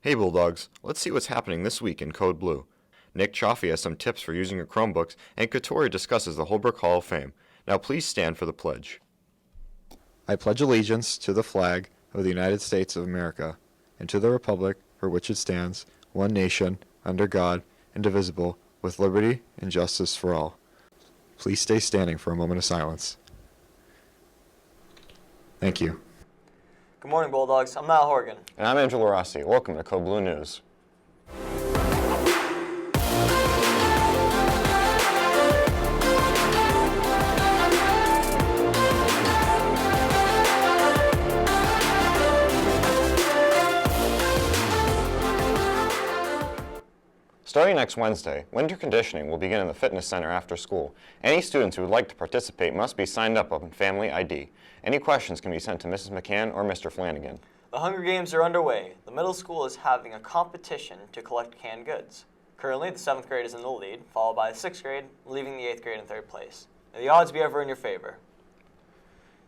Hey Bulldogs, let's see what's happening this week in Code Blue. Nick Chaffee has some tips for using your Chromebooks, and Katori discusses the Holbrook Hall of Fame. Now please stand for the pledge. I pledge allegiance to the flag of the United States of America, and to the republic for which it stands, one nation, under God, indivisible, with liberty and justice for all. Please stay standing for a moment of silence. Thank you. Good morning, Bulldogs. I'm Matt Horgan. And I'm Angelo Rossi. Welcome to Code Blue News. Starting next Wednesday, winter conditioning will begin in the fitness center after school. Any students who would like to participate must be signed up on Family ID. Any questions can be sent to Mrs. McCann or Mr. Flanagan. The Hunger Games are underway. The middle school is having a competition to collect canned goods. Currently, the 7th grade is in the lead, followed by the 6th grade, leaving the 8th grade in 3rd place. May the odds be ever in your favor.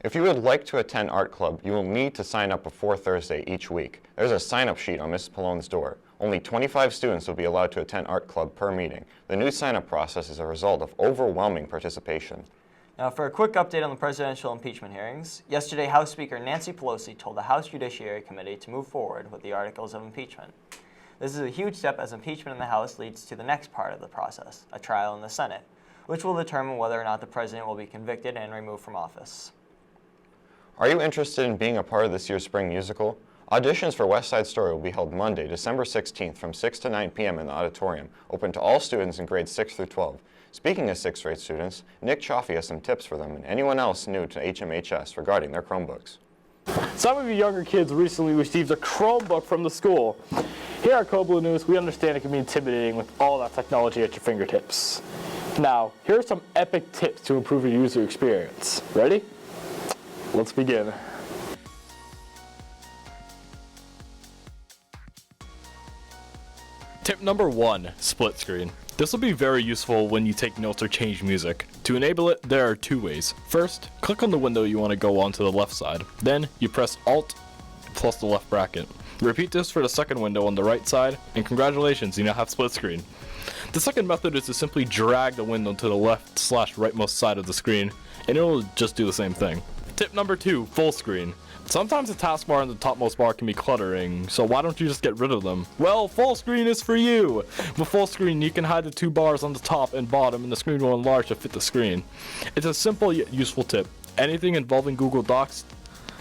If you would like to attend art club, you will need to sign up before Thursday each week. There's a sign-up sheet on Mrs. Palone's door. Only 25 students will be allowed to attend art club per meeting. The new sign-up process is a result of overwhelming participation. Now, for a quick update on the presidential impeachment hearings, yesterday House Speaker Nancy Pelosi told the House Judiciary Committee to move forward with the articles of impeachment. This is a huge step as impeachment in the House leads to the next part of the process, a trial in the Senate, which will determine whether or not the president will be convicted and removed from office. Are you interested in being a part of this year's spring musical? Auditions for West Side Story will be held Monday, December 16th from 6 to 9 p.m. in the auditorium, open to all students in grades 6 through 12. Speaking of 6th grade students, Nick Chaffee has some tips for them and anyone else new to HMHS regarding their Chromebooks. Some of you younger kids recently received a Chromebook from the school. Here at Code Blue News, we understand it can be intimidating with all that technology at your fingertips. Now, here are some epic tips to improve your user experience. Ready? Let's begin. Tip number 1, split screen. This will be very useful when you take notes or change music. To enable it, there are 2 ways. First, click on the window you want to go on to the left side. Then, you press Alt plus the left bracket. Repeat this for the second window on the right side, and congratulations, you now have split screen. The second method is to simply drag the window to the left/rightmost side of the screen, and it will just do the same thing. Tip number 2, full screen. Sometimes the taskbar and the topmost bar can be cluttering, so why don't you just get rid of them? Well, full screen is for you! With full screen, you can hide the 2 bars on the top and bottom, and the screen will enlarge to fit the screen. It's a simple yet useful tip. Anything involving Google Docs,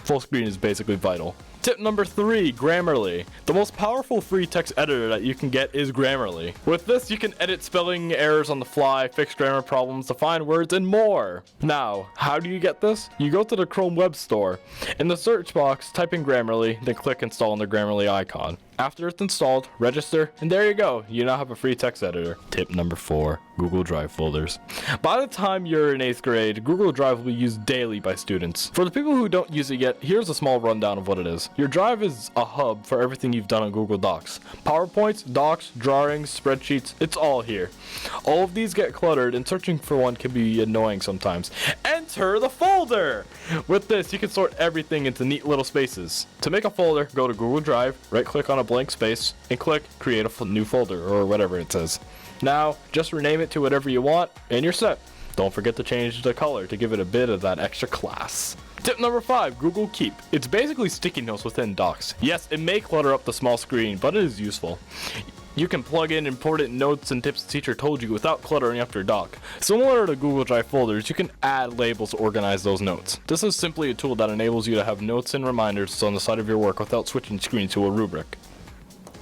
full screen is basically vital. Tip number 3, Grammarly. The most powerful free text editor that you can get is Grammarly. With this, you can edit spelling errors on the fly, fix grammar problems, define words, and more. Now, how do you get this? You go to the Chrome Web Store. In the search box, type in Grammarly, then click install on the Grammarly icon. After it's installed, register, and there you go. You now have a free text editor. Tip number 4, Google Drive folders. By the time you're in 8th grade, Google Drive will be used daily by students. For the people who don't use it yet, here's a small rundown of what it is. Your drive is a hub for everything you've done on Google Docs. PowerPoints, docs, drawings, spreadsheets, it's all here. All of these get cluttered, and searching for one can be annoying sometimes. Enter the folder! With this, you can sort everything into neat little spaces. To make a folder, go to Google Drive, right-click on a blank space, and click Create a new folder, or whatever it says. Now, just rename it to whatever you want, and you're set. Don't forget to change the color to give it a bit of that extra class. Tip number 5, Google Keep. It's basically sticky notes within Docs. Yes, it may clutter up the small screen, but it is useful. You can plug in important notes and tips the teacher told you without cluttering up your doc. Similar to Google Drive folders, you can add labels to organize those notes. This is simply a tool that enables you to have notes and reminders on the side of your work without switching screens to a rubric.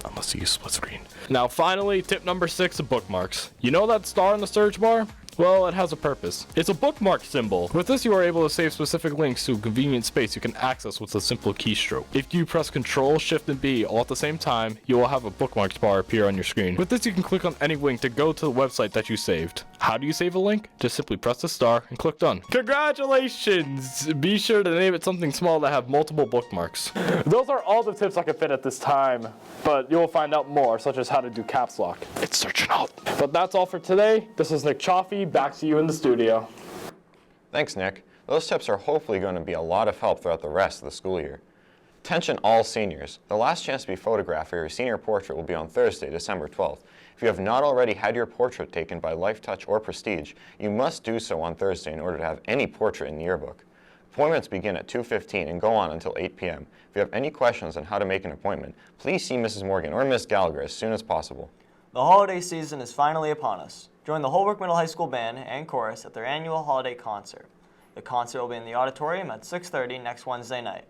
Unless you use split screen. Now finally, tip number 6, bookmarks. You know that star in the search bar? Well, it has a purpose. It's a bookmark symbol. With this, you are able to save specific links to a convenient space you can access with a simple keystroke. If you press Ctrl, Shift, and B all at the same time, you will have a bookmarks bar appear on your screen. With this, you can click on any link to go to the website that you saved. How do you save a link? Just simply press the star and click Done. Congratulations! Be sure to name it something small that have multiple bookmarks. Those are all the tips I can fit at this time, but you will find out more, such as how to do caps lock. It's search and alt. But that's all for today. This is Nick Chaffee. Back to you in the studio. Thanks, Nick. Those tips are hopefully going to be a lot of help throughout the rest of the school year. Attention all seniors. The last chance to be photographed for your senior portrait will be on Thursday, December 12th. If you have not already had your portrait taken by Lifetouch or Prestige, you must do so on Thursday in order to have any portrait in the yearbook. Appointments begin at 2:15 and go on until 8 p.m. If you have any questions on how to make an appointment, please see Mrs. Morgan or Ms. Gallagher as soon as possible. The holiday season is finally upon us. Join the Holbrook Middle High School Band and Chorus at their annual holiday concert. The concert will be in the auditorium at 6:30 next Wednesday night.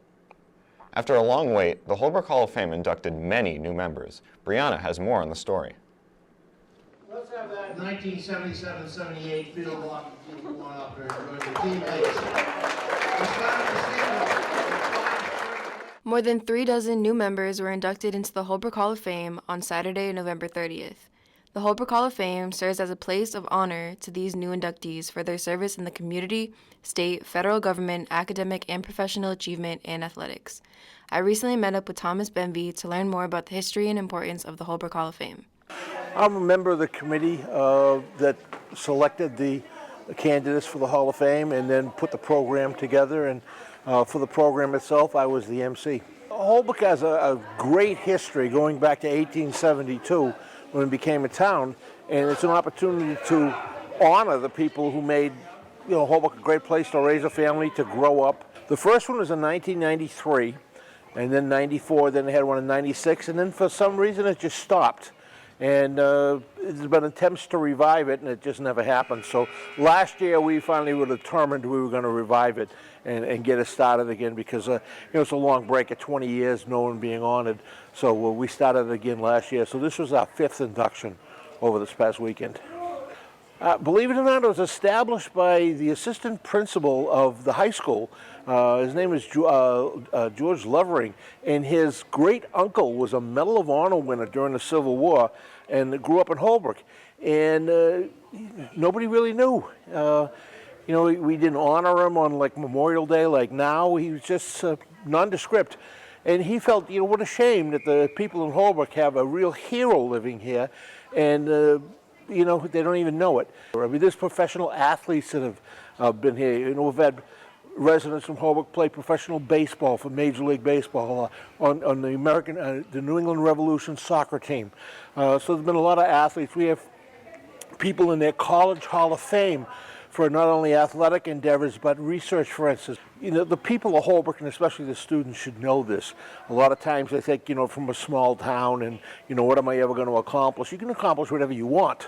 After a long wait, the Holbrook Hall of Fame inducted many new members. Brianna has more on the story. Let's have that 1977-78 field block going up there and join the teammates. More than 36 new members were inducted into the Holbrook Hall of Fame on Saturday, November 30th. The Holbrook Hall of Fame serves as a place of honor to these new inductees for their service in the community, state, federal government, academic, and professional achievement and athletics. I recently met up with Thomas Benvey to learn more about the history and importance of the Holbrook Hall of Fame. I'm a member of the committee that selected the candidates for the Hall of Fame and then put the program together. And for the program itself, I was the MC. Holbrook has a great history going back to 1872 when it became a town, and it's an opportunity to honor the people who made Holbrook a great place to raise a family, to grow up. The first one was in 1993, and then 94, then they had one in 96, and then for some reason it just stopped. And there's been attempts to revive it, and it just never happened. So last year we finally were determined we were going to revive it and get it started again, because it's a long break of 20 years, no one being honored. So we started it again last year. So this was our 5th induction over this past weekend. Believe it or not, it was established by the assistant principal of the high school. His name is George Levering, and his great uncle was a Medal of Honor winner during the Civil War and grew up in Holbrook. And nobody really knew. We didn't honor him on like Memorial Day like now. He was just nondescript. And he felt, what a shame that the people in Holbrook have a real hero living here, and they don't even know it. I mean, there's professional athletes that have been here. We've had residents from Holbrook play professional baseball for Major League Baseball on the New England Revolution soccer team. So there's been a lot of athletes. We have people in their College Hall of Fame for not only athletic endeavors, but research, for instance. The people of Holbrook, and especially the students, should know this. A lot of times they think, from a small town, and, what am I ever going to accomplish? You can accomplish whatever you want.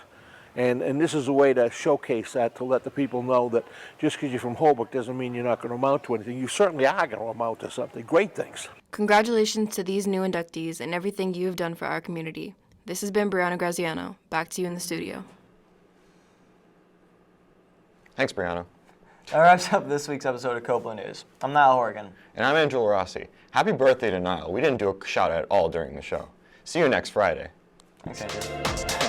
And this is a way to showcase that, to let the people know that just because you're from Holbrook doesn't mean you're not going to amount to anything. You certainly are going to amount to something. Great things. Congratulations to these new inductees and everything you have done for our community. This has been Brianna Graziano. Back to you in the studio. Thanks, Brianna. That wraps up this week's episode of Copeland News. I'm Niall Horgan. And I'm Angela Rossi. Happy birthday to Niall. We didn't do a shout out at all during the show. See you next Friday. Thanks, Andrew.